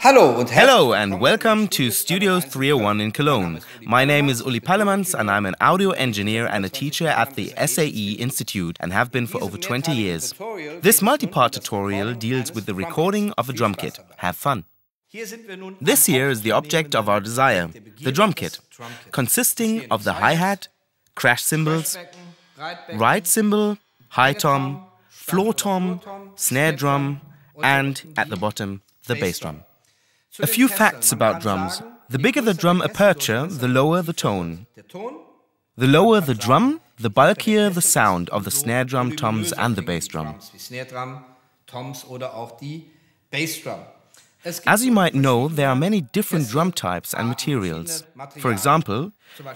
Hello and welcome to Studio 301 in Cologne. My name is Ulli Pallemanns and I'm an audio engineer and a teacher at the SAE Institute and have been for over 20 years. This multi-part tutorial deals with the recording of a drum kit. Have fun! This here is the object of our desire, the drum kit, consisting of the hi-hat, crash cymbals, ride cymbal, high tom, floor tom, snare drum, and, at the bottom, the bass drum. A few facts about drums. The bigger the drum aperture, the lower the tone. The lower the drum, the bulkier the sound of the snare drum, toms and the bass drum. As you might know, there are many different drum types and materials. For example,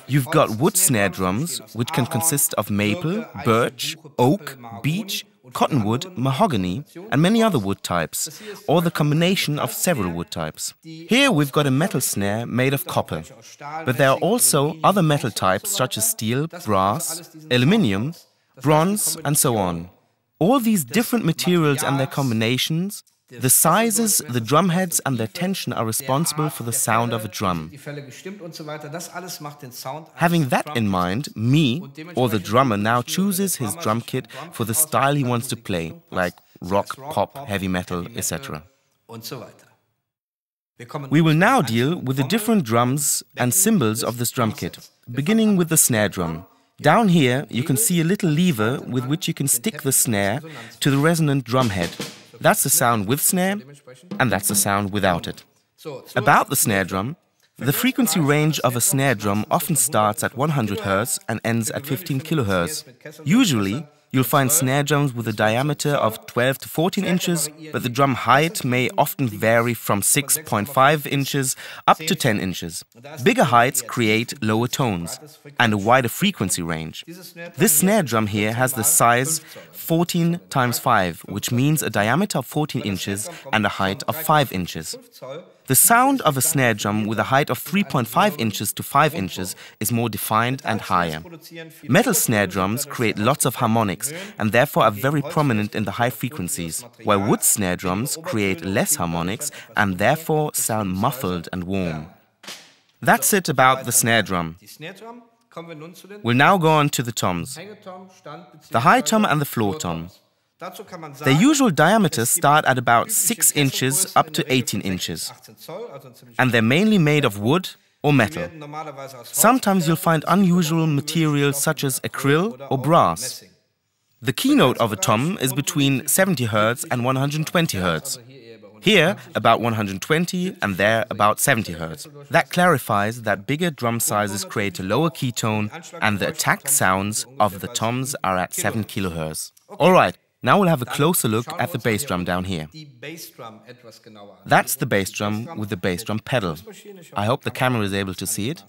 you've got wood snare drums, which can consist of maple, birch, oak, beech, cottonwood, mahogany, and many other wood types, or the combination of several wood types. Here we've got a metal snare made of copper, but there are also other metal types such as steel, brass, aluminium, bronze, and so on. All these different materials and their combinations, the sizes, the drum heads and their tension are responsible for the sound of a drum. Having that in mind, me, or the drummer, now chooses his drum kit for the style he wants to play, like rock, pop, heavy metal, etc. We will now deal with the different drums and cymbals of this drum kit, beginning with the snare drum. Down here you can see a little lever with which you can stick the snare to the resonant drum head. That's the sound with snare, and that's the sound without it. About the snare drum, the frequency range of a snare drum often starts at 100 Hz and ends at 15 kHz. Usually, you'll find snare drums with a diameter of 12 to 14 inches, but the drum height may often vary from 6.5 inches up to 10 inches. Bigger heights create lower tones and a wider frequency range. This snare drum here has the size 14 × 5, which means a diameter of 14 inches and a height of 5 inches. The sound of a snare drum with a height of 3.5 inches to 5 inches is more defined and higher. Metal snare drums create lots of harmonics and therefore are very prominent in the high frequencies, while wood snare drums create less harmonics and therefore sound muffled and warm. That's it about the snare drum. We'll now go on to the toms. The high tom and the floor tom. Their usual diameters start at about 6 inches up to 18 inches, and they're mainly made of wood or metal. Sometimes you'll find unusual materials such as acrylic or brass. The keynote of a tom is between 70 Hz and 120 Hz. Here, about 120 and there about 70 Hz. That clarifies that bigger drum sizes create a lower key tone and the attack sounds of the toms are at 7 kHz. Alright. Now we'll have a closer look at the bass drum down here. That's the bass drum with the bass drum pedal. I hope the camera is able to see it.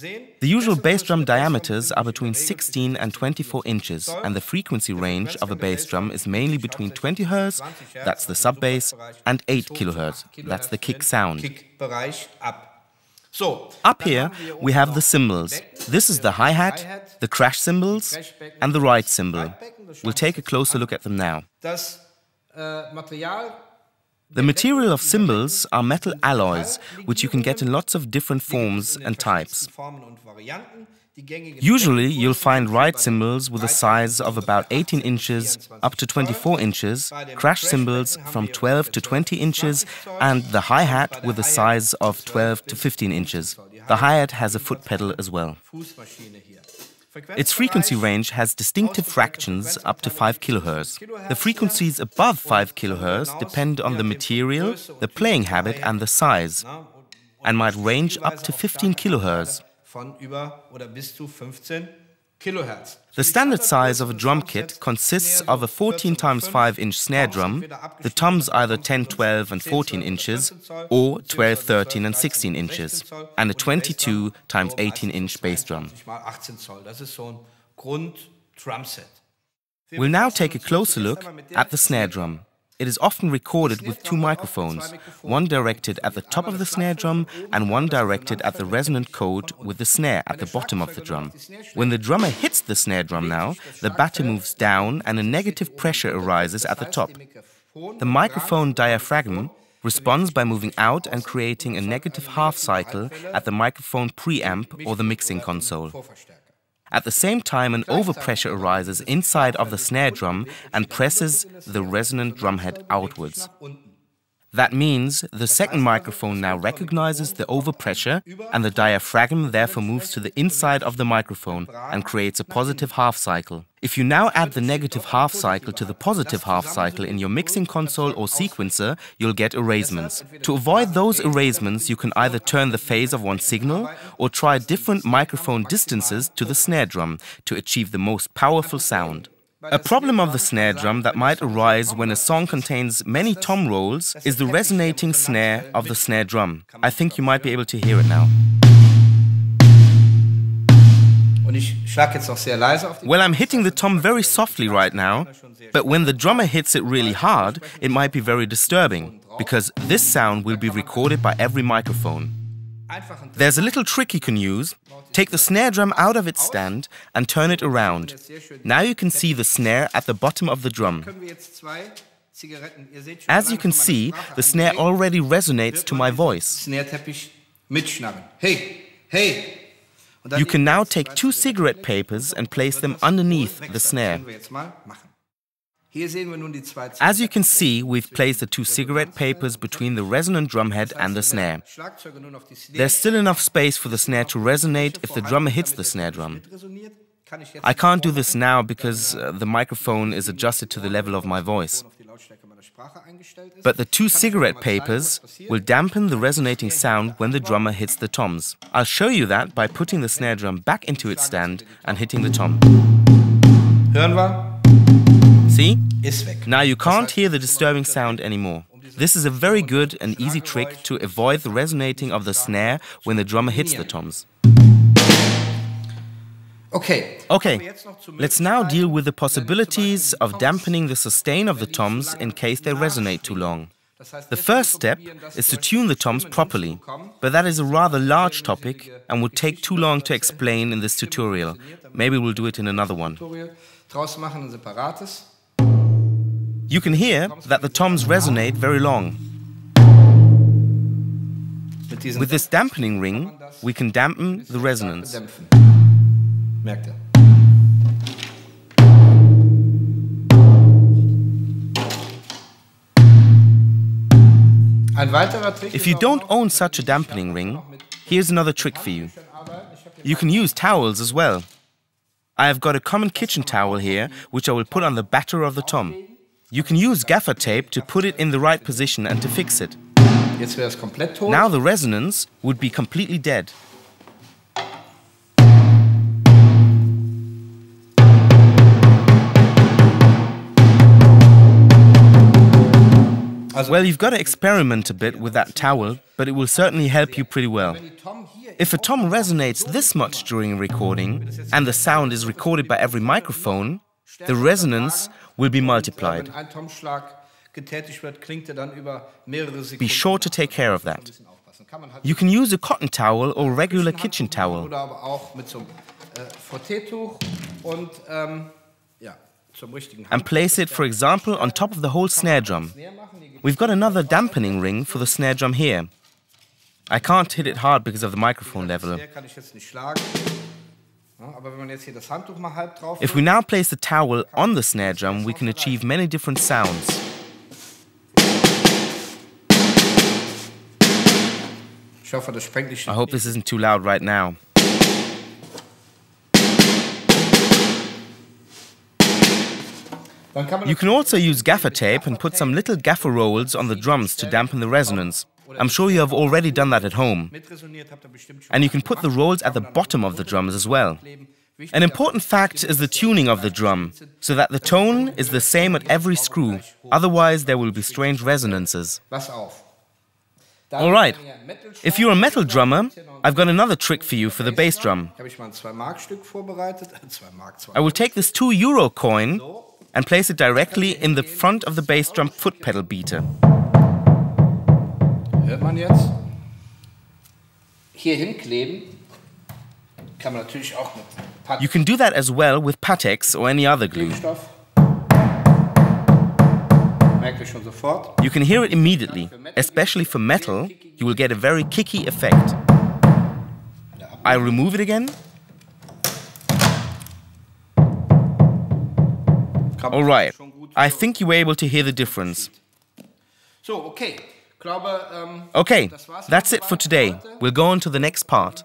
The usual bass drum diameters are between 16 and 24 inches, and the frequency range of a bass drum is mainly between 20 Hz, that's the sub bass, and 8 kHz, that's the kick sound. Up here we have the cymbals. This is the hi-hat, the crash cymbals, and the ride cymbal. We'll take a closer look at them now. The material of cymbals are metal alloys, which you can get in lots of different forms and types. Usually you'll find ride cymbals with a size of about 18 inches up to 24 inches, crash cymbals from 12 to 20 inches, and the hi-hat with a size of 12 to 15 inches. The hi-hat has a foot pedal as well. Its frequency range has distinctive fractions up to 5 kHz. The frequencies above 5 kHz depend on the material, the playing habit and the size, and might range up to 15 kHz. The standard size of a drum kit consists of a 14 × 5 inch snare drum, the toms either 10, 12 and 14 inches, or 12, 13 and 16 inches, and a 22 × 18 inch bass drum. We'll now take a closer look at the snare drum. It is often recorded with two microphones, one directed at the top of the snare drum and one directed at the resonant code with the snare at the bottom of the drum. When the drummer hits the snare drum now, the batter moves down and a negative pressure arises at the top. The microphone diaphragm responds by moving out and creating a negative half cycle at the microphone preamp or the mixing console. At the same time, an overpressure arises inside of the snare drum and presses the resonant drumhead outwards. That means the second microphone now recognizes the overpressure and the diaphragm therefore moves to the inside of the microphone and creates a positive half cycle. If you now add the negative half cycle to the positive half cycle in your mixing console or sequencer, you'll get erasements. To avoid those erasements, you can either turn the phase of one signal or try different microphone distances to the snare drum to achieve the most powerful sound. A problem of the snare drum that might arise when a song contains many tom rolls is the resonating snare of the snare drum. I think you might be able to hear it now. Well, I'm hitting the tom very softly right now, but when the drummer hits it really hard, it might be very disturbing, because this sound will be recorded by every microphone. There's a little trick you can use. Take the snare drum out of its stand and turn it around. Now you can see the snare at the bottom of the drum. As you can see, the snare already resonates to my voice. You can now take 2 cigarette papers and place them underneath the snare. As you can see, we've placed the 2 cigarette papers between the resonant drumhead and the snare. There's still enough space for the snare to resonate if the drummer hits the snare drum. I can't do this now because the microphone is adjusted to the level of my voice. But the 2 cigarette papers will dampen the resonating sound when the drummer hits the toms. I'll show you that by putting the snare drum back into its stand and hitting the tom. See? Now you can't hear the disturbing sound anymore. This is a very good and easy trick to avoid the resonating of the snare when the drummer hits the toms. Okay, let's now deal with the possibilities of dampening the sustain of the toms in case they resonate too long. The first step is to tune the toms properly, but that is a rather large topic and would take too long to explain in this tutorial. Maybe we'll do it in another one. You can hear that the toms resonate very long. With this dampening ring, we can dampen the resonance. If you don't own such a dampening ring, here's another trick for you. You can use towels as well. I have got a common kitchen towel here, which I will put on the batter of the tom. You can use gaffer tape to put it in the right position and to fix it. Now the resonance would be completely dead. Well, you've got to experiment a bit with that towel, but it will certainly help you pretty well. If a tom resonates this much during a recording, and the sound is recorded by every microphone, the resonance will be multiplied. Be sure to take care of that. You can use a cotton towel or regular kitchen towel. And place it, for example, on top of the whole snare drum. We've got another dampening ring for the snare drum here. I can't hit it hard because of the microphone level. If we now place the towel on the snare drum, we can achieve many different sounds. I hope this isn't too loud right now. You can also use gaffer tape and put some little gaffer rolls on the drums to dampen the resonance. I'm sure you have already done that at home. And you can put the rolls at the bottom of the drums as well. An important fact is the tuning of the drum, so that the tone is the same at every screw. Otherwise, there will be strange resonances. Alright, if you're a metal drummer, I've got another trick for you for the bass drum. I will take this €2 coin and place it directly in the front of the bass drum foot pedal beater. You can do that as well with Patex or any other glue. You can hear it immediately. Especially for metal, you will get a very kicky effect. I remove it again. Alright, I think you were able to hear the difference. Okay, that's it for today. We'll go on to the next part.